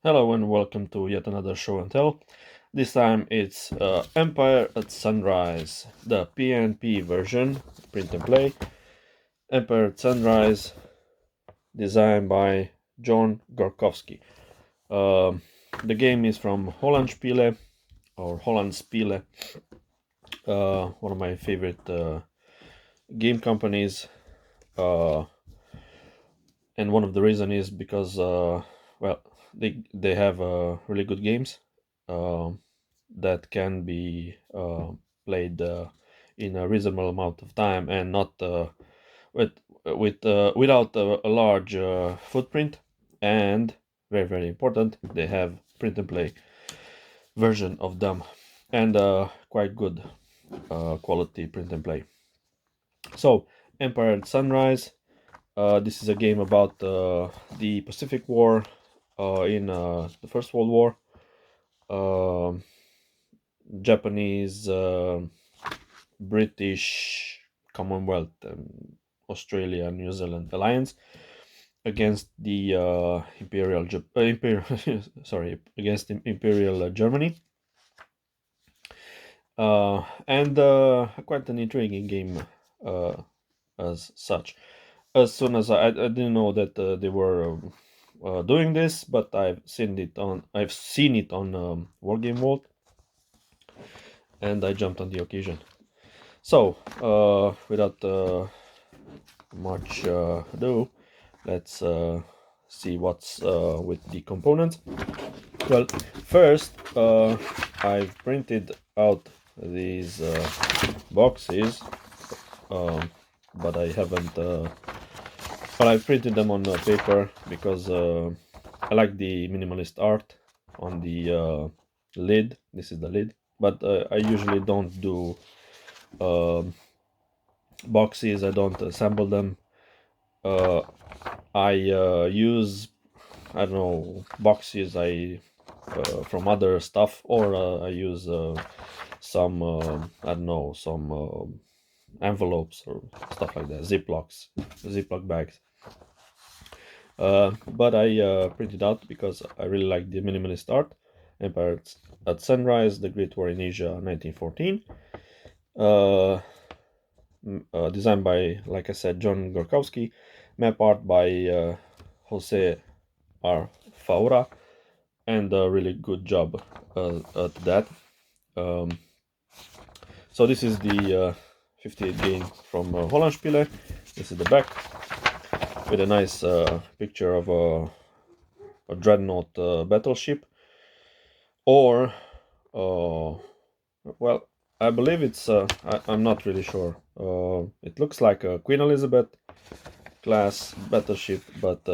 Hello and welcome to yet another show and tell. This time it's Empire at Sunrise, the PnP version, print and play. Empire at Sunrise, designed by John Gorkowski. The game is from Hollandspiele or Hollandspiele, one of my favorite game companies. And one of the reason is because they have really good games that can be played in a reasonable amount of time and not without a large footprint. And very important, they have print and play version of them and quite good quality print and play. So Empire at Sunrise. This is a game about the Pacific War in the First World War. Japanese, British, Commonwealth, Australia, New Zealand alliance against the against Imperial Germany. And quite an intriguing game as such. As soon as I didn't know that they were doing this, but I've seen it on War Game Vault, and I jumped on the occasion. So without much ado, let's see what's with the components. Well, first I've printed out these boxes, but I haven't. Well, I printed them on paper because I like the minimalist art on the lid. This is the lid, but I usually don't do boxes. I don't assemble them. I use, I don't know, boxes from other stuff, or I use some I don't know, some envelopes or stuff like that, Ziploc bags. But I printed out because I really like the minimalist art. Empire at Sunrise, The Great War in Asia, 1914. Designed by, like I said, John Gorkowski. Map art by Jose R. Faura. And a really good job at that. So this is the 58 game from Hollandspiele. This is the back, with a nice picture of a dreadnought battleship, or well, I believe it's I'm not really sure. It looks like a Queen Elizabeth class battleship, but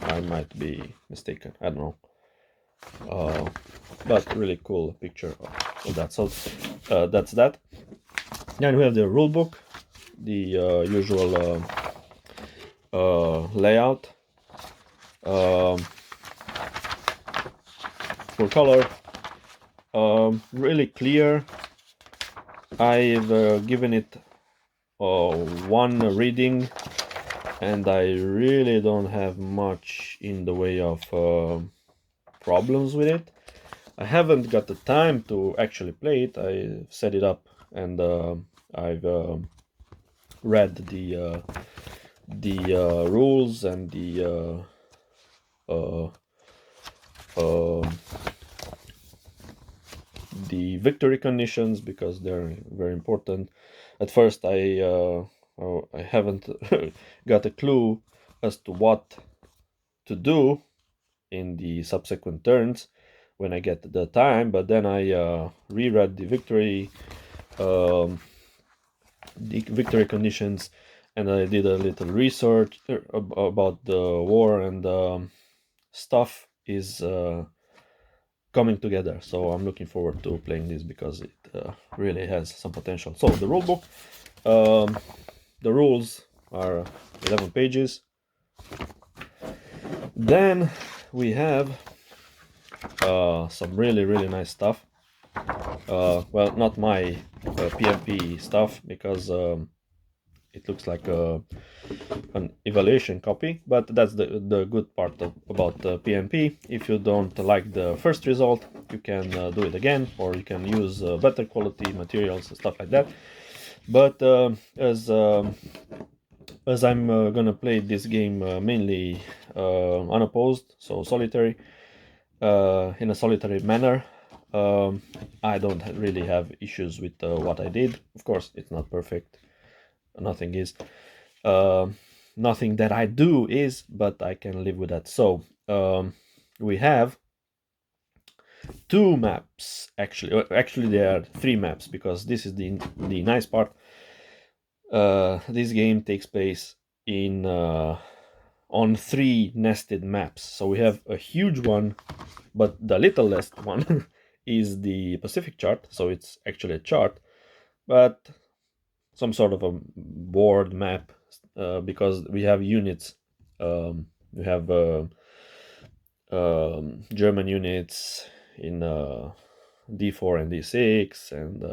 I might be mistaken. I don't know. But really cool picture of that. So that's that. Then we have the rulebook, the usual layout, full color, really clear. I've given it one reading, and I really don't have much in the way of problems with it. I haven't got the time to actually play it. I set it up and I've read the rules and the victory conditions, because they're very important. At first, I haven't got a clue as to what to do in the subsequent turns when I get the time, but then I reread the victory conditions, and I did a little research about the war, and stuff is coming together. So I'm looking forward to playing this because it really has some potential. So the rulebook, the rules are 11 pages. Then we have some really nice stuff. Well, not my PnP stuff, because it looks like an evaluation copy, but that's the good part about PnP. If you don't like the first result, you can do it again, or you can use better quality materials and stuff like that. But as I'm gonna play this game mainly unopposed, so solitary, in a solitary manner, I don't really have issues with what I did. Of course, it's not perfect. Nothing is. Nothing that I do is, but I can live with that. So we have two maps actually. Actually, there are three maps, because this is the nice part. This game takes place in on three nested maps. So we have a huge one, but the littlest one is the Pacific chart. So it's actually a chart, but some sort of a board map, because we have units. We have German units in D4 and D6, and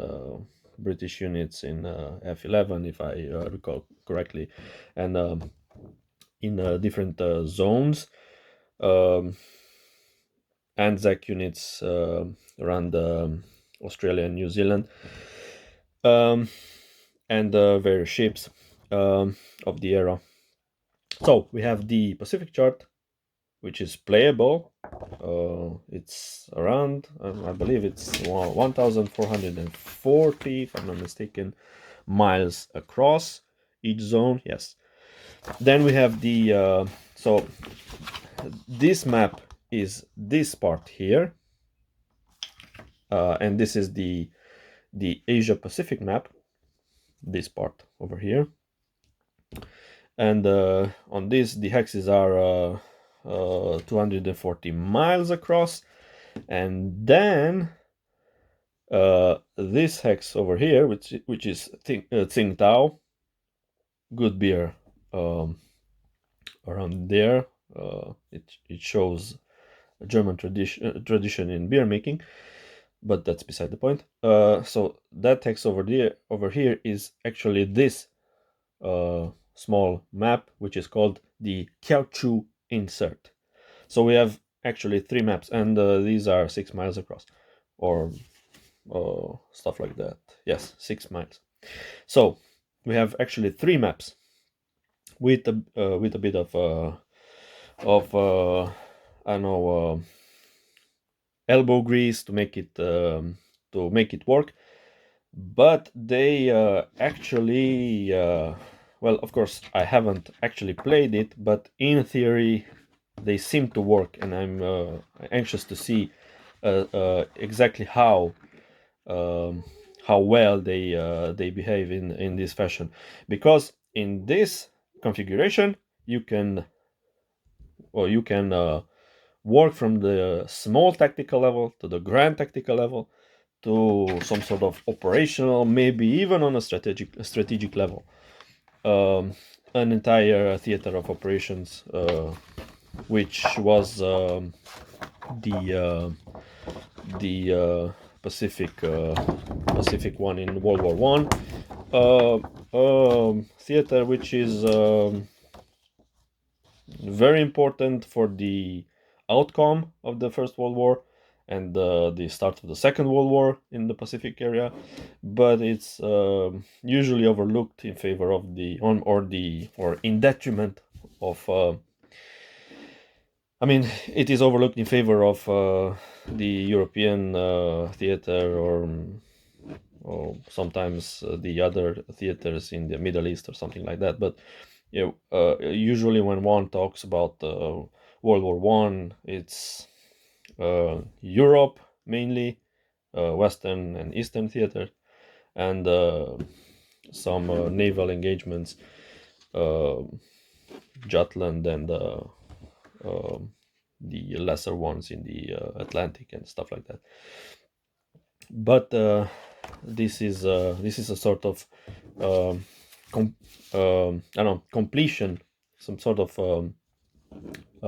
British units in F11, if I recall correctly, and in different zones. Anzac units around Australia and New Zealand, and various ships of the era. So we have the Pacific chart, which is playable. It's around, I believe it's 1,440, if I'm not mistaken, miles across each zone. Yes. Then we have the so this map is this part here, and this is the Asia Pacific map, this part over here. And on this, the hexes are 240 miles across, and then this hex over here, which is Tsingtao, good beer, around there. It shows a German tradition in beer making, but that's beside the point. So that hex over here is actually this small map, which is called the Kiaochu insert. So we have actually three maps, and these are 6 miles across, or stuff like that. Yes, 6 miles. So we have actually three maps with a bit of I don't know, elbow grease to make it work. But they actually well, of course, I haven't actually played it, but in theory they seem to work, and I'm anxious to see exactly how well they behave in this fashion, because in this configuration you can work from the small tactical level to the grand tactical level to some sort of operational, maybe even on a strategic level. An entire theater of operations, which was the Pacific one in World War One. Theater which is very important for the outcome of the First World War and the start of the Second World War in the Pacific area, but it's usually overlooked in favor of or in detriment of. I mean, it is overlooked in favor of the European theater, or sometimes the other theaters in the Middle East or something like that. But usually when one talks about World War One, it's Europe mainly, Western and Eastern theater, and some naval engagements, Jutland and the lesser ones in the Atlantic and stuff like that. But this is a sort of I don't know, completion, some sort of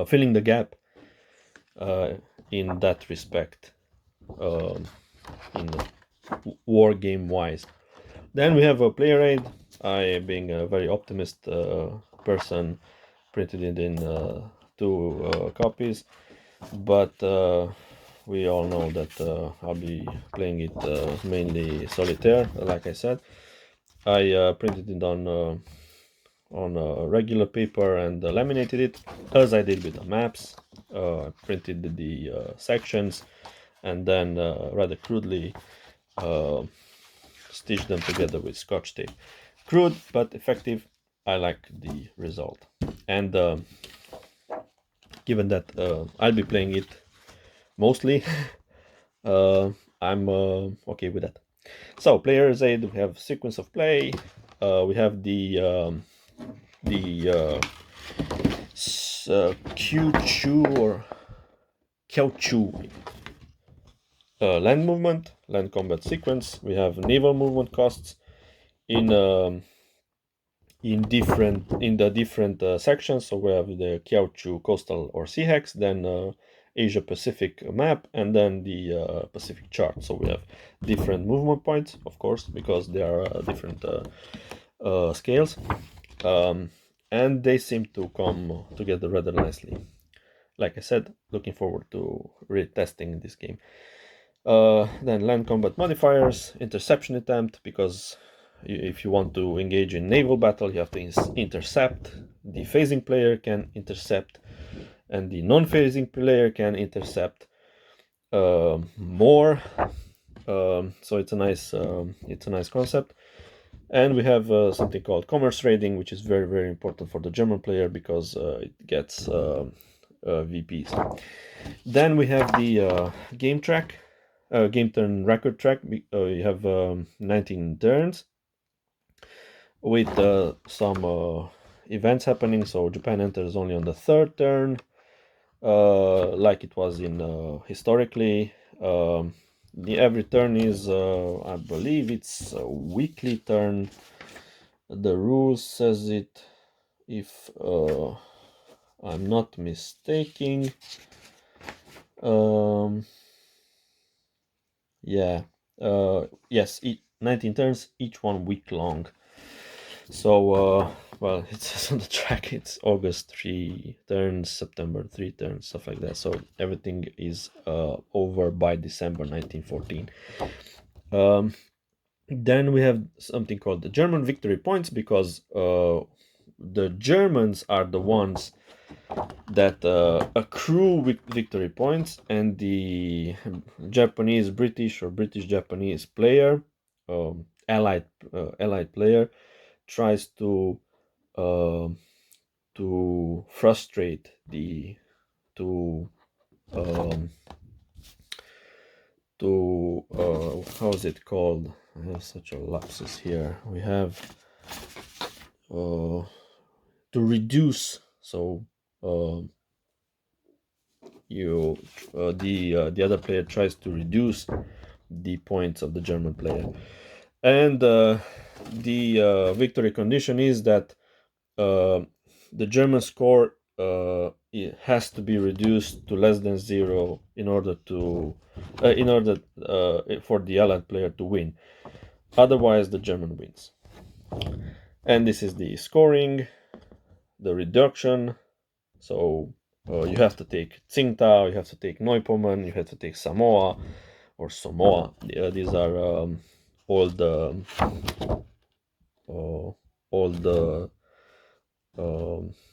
filling the gap in that respect, in war game wise. Then we have a player aid. I, being a very optimist person, printed it in 2 copies, but we all know that I'll be playing it mainly solitaire, like I said. I printed it on regular paper and laminated it, as I did with the maps. Printed the sections and then rather crudely stitched them together with scotch tape. Crude but effective. I like the result. And given that I'll be playing it mostly, I'm okay with that. So, player's aid, we have sequence of play, we have the Q2 or Q2 land movement, land combat sequence. We have naval movement costs in the different sections. So we have the Kiaochu coastal or sea hex, then Asia Pacific map, and then the Pacific chart. So we have different movement points, of course, because they are different scales, and they seem to come together rather nicely. Like I said, looking forward to retesting this game. Then land combat modifiers, interception attempt, because if you want to engage in naval battle, you have to intercept. The phasing player can intercept, and the non-phasing player can intercept more. So it's a nice concept. And we have something called commerce trading, which is very, very important for the German player because it gets VPs. Then we have the game track, game turn record track. You have 19 turns with some events happening. So Japan enters only on the 3rd turn, like it was in historically. Every turn is, I believe it's a weekly turn. The rule says it, if I'm not mistaken. Yeah. Yes, 19 turns, each one week long. So, well, it says on the track it's August 3 turns, September 3 turns, stuff like that. So everything is over by December 1914. Then we have something called the German victory points, because the Germans are the ones that accrue victory points, and the Japanese, British, or British Japanese player, allied player, tries to frustrate the how is it called? I have such a lapsus here. We have to reduce. So the other player tries to reduce the points of the German player, and the victory condition is that the German score it has to be reduced to less than 0 in order for the Allied player to win. Otherwise, the German wins. And this is the scoring, the reduction. So you have to take Tsingtao, you have to take Neupommern, you have to take Samoa or Samoa. These are all the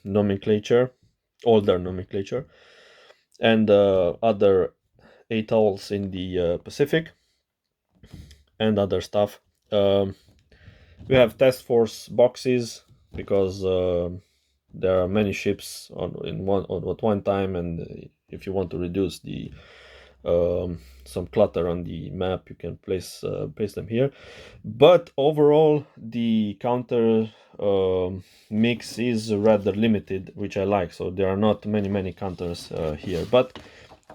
nomenclature, older nomenclature, and other atolls in the Pacific, and other stuff. We have task force boxes because there are many ships at one time, and if you want to reduce the some clutter on the map, you can place them here. But overall, the counter mix is rather limited, which I like. So there are not many counters here, but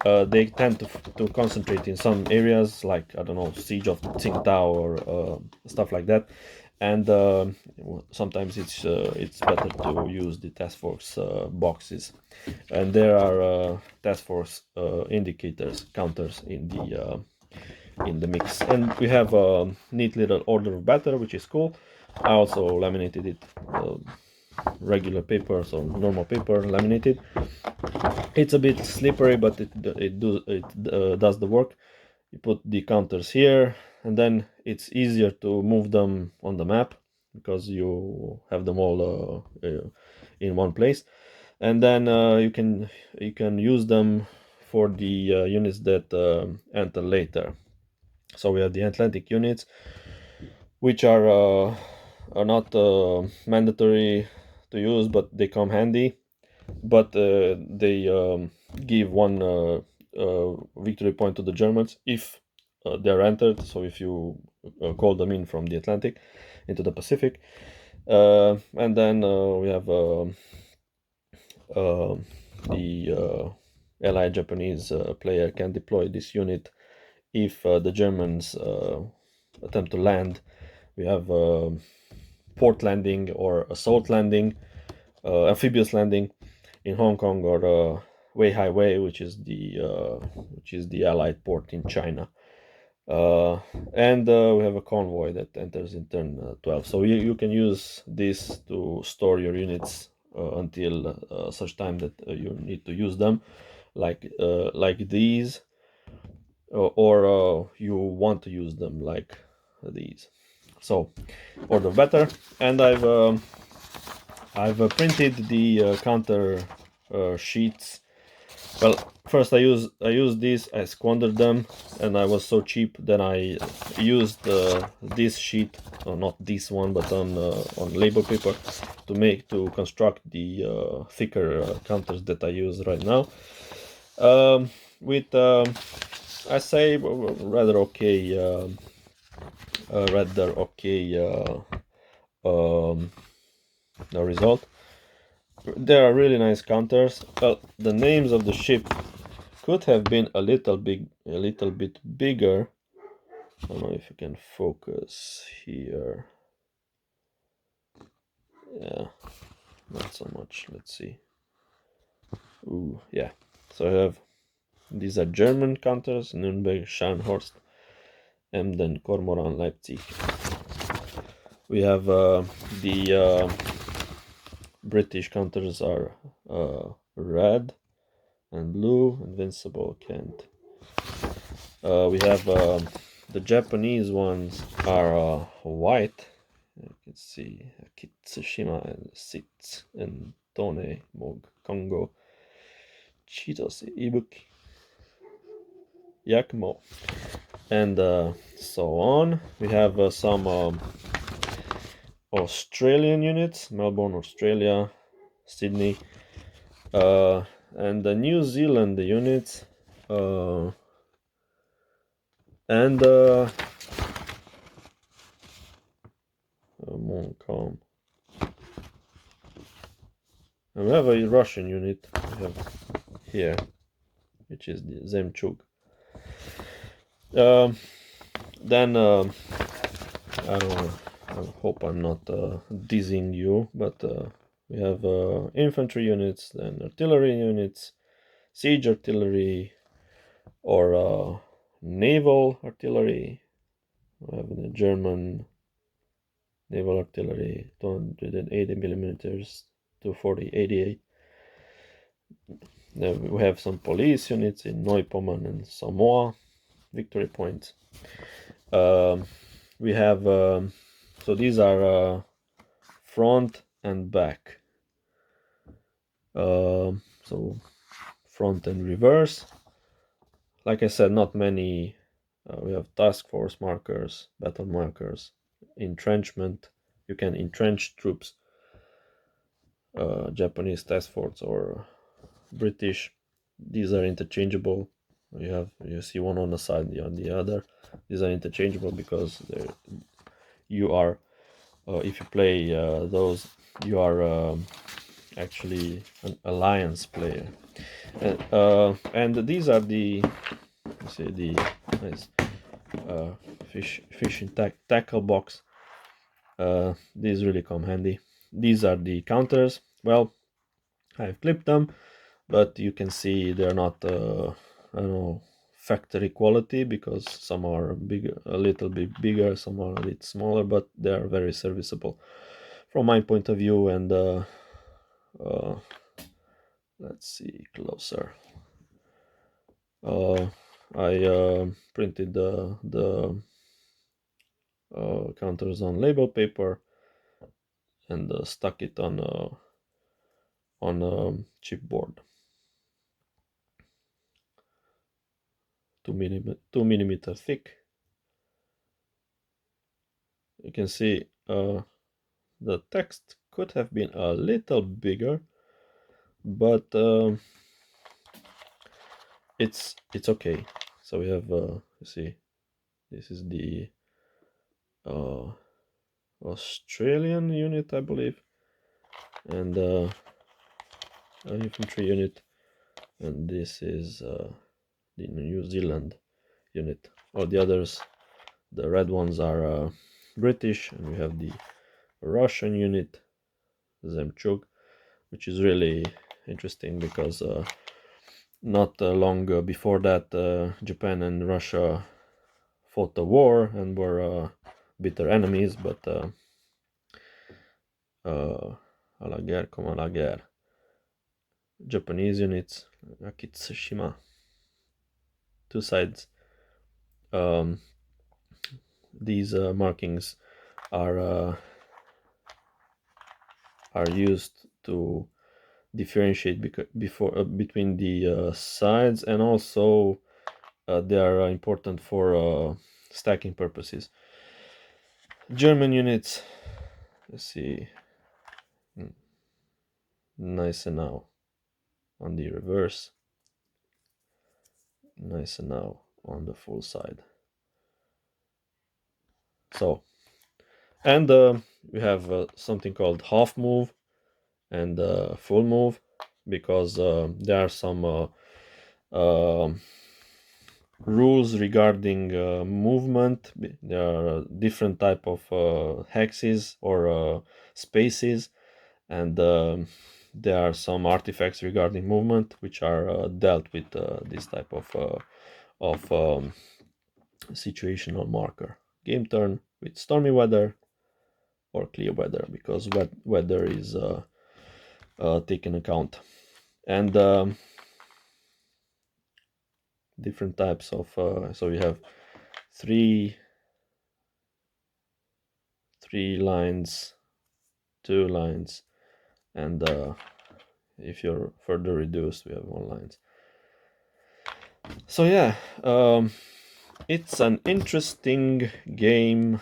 they tend to concentrate in some areas, like, I don't know, Siege of Tsingtao or stuff like that. And sometimes it's better to use the task force boxes, and there are task force indicators, counters in the mix. And we have a neat little order of battle, which is cool. I also laminated it, regular paper, so normal paper laminated. It's a bit slippery, but it does the work. You put the counters here, and then it's easier to move them on the map because you have them all in one place, and then you can use them for the units that enter later. So we have the Atlantic units, which are not mandatory to use, but they come handy. But they give one victory point to the Germans if they're entered. So if you call them in from the Atlantic into the Pacific, and then we have the Allied Japanese player can deploy this unit if the Germans attempt to land. We have port landing or assault landing, amphibious landing in Hong Kong, or Wei Hai Wei, which is the Allied port in China. And we have a convoy that enters in turn 12. So you can use this to store your units until such time that you need to use them, like these, or you want to use them like these. So order better, and I've printed the counter sheets. Well, first I used these, I squandered them, and I was so cheap that I used this sheet, not this one, but on label paper to construct the thicker counters that I use right now. With I say rather okay, the result. There are really nice counters. Well, the names of the ship could have been a little bit bigger. I don't know if you can focus here. Yeah, not so much. Let's see. Ooh, yeah. So I have, these are German counters: Nürnberg, Scharnhorst, Emden, Cormoran, Leipzig. We have the British counters are red and blue, Invincible, Kent. We have the Japanese ones are white. You can see Kitsushima and Sitz and Tone, Mog, Kongo, Chitose, Ibuki, Yakumo, and so on. We have some Australian units: Melbourne, Australia, Sydney, and the New Zealand units, and Montcalm. And we have a Russian unit we have here, which is the Zemchug. Then I don't know, I hope I'm not dizzying you, but we have infantry units, then artillery units, siege artillery, or naval artillery. We have the German naval artillery, 280 millimeters, 240, 88. Then we have some police units in Neupommern and Samoa, victory points. We have, so these are front and back. So front and reverse. Like I said, not many. We have task force markers, battle markers, entrenchment. You can entrench troops, Japanese task force or British. These are interchangeable. You see one on the side, on the other. These are interchangeable because you are, if you play those, you are actually an alliance player. And these are the, let's say, the nice fish and tackle box. These really come handy. These are the counters. Well, I've clipped them, but you can see they're not I don't know, factory quality, because some are bigger, a little bit bigger, some are a bit smaller, but they are very serviceable from my point of view. And let's see closer. I printed the counters on label paper and stuck it on a chipboard. 2 millimeter thick. You can see the text could have been a little bigger, but it's okay. So we have you see, this is the Australian unit, I believe, and an infantry unit, and this is the New Zealand unit. All the others, the red ones, are British, and we have the Russian unit, Zemchug, which is really interesting because not long before that, Japan and Russia fought a war and were bitter enemies, but à la guerre comme à la guerre. Japanese units, Akitsushima, two sides. These markings are used to differentiate between the sides, and also they are important for stacking purposes. German units, let's see, nice and now on the reverse, nice and now on the full side. So, and we have something called half move and full move, because there are some rules regarding movement. There are different type of hexes or spaces, and there are some artifacts regarding movement which are dealt with this type of situational marker. Game turn with stormy weather or clear weather, because weather is taken account. And different types of so we have three lines, 2 lines, and if you're further reduced, we have 1 lines. So yeah, it's an interesting game.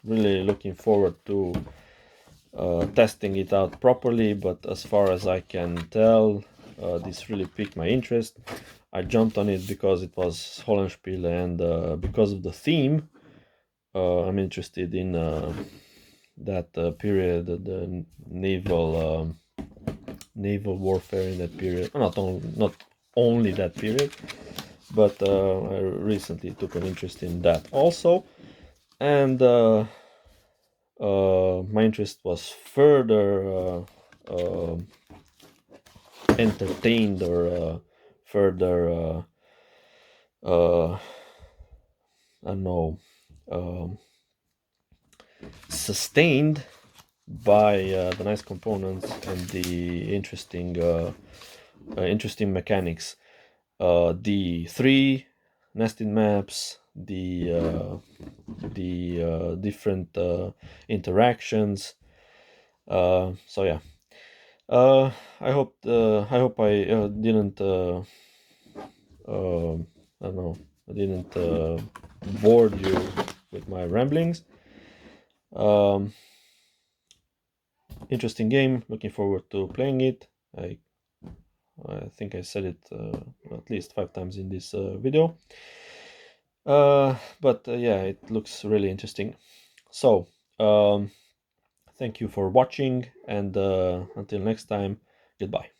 Really looking forward to testing it out properly, but as far as I can tell, this really piqued my interest. I jumped on it because it was Hollandspiele, and because of the theme. I'm interested in that period, the naval warfare in that period. Not only that period, but I recently took an interest in that also, and my interest was further entertained, or further I don't know, sustained by the nice components and the interesting mechanics. The 3 nested maps, the different interactions. So yeah, I hope I didn't I don't know, I didn't bore you with my ramblings. Interesting game. Looking forward to playing it. I think I said it at least 5 times in this video. But yeah, it looks really interesting. So thank you for watching, and until next time, goodbye.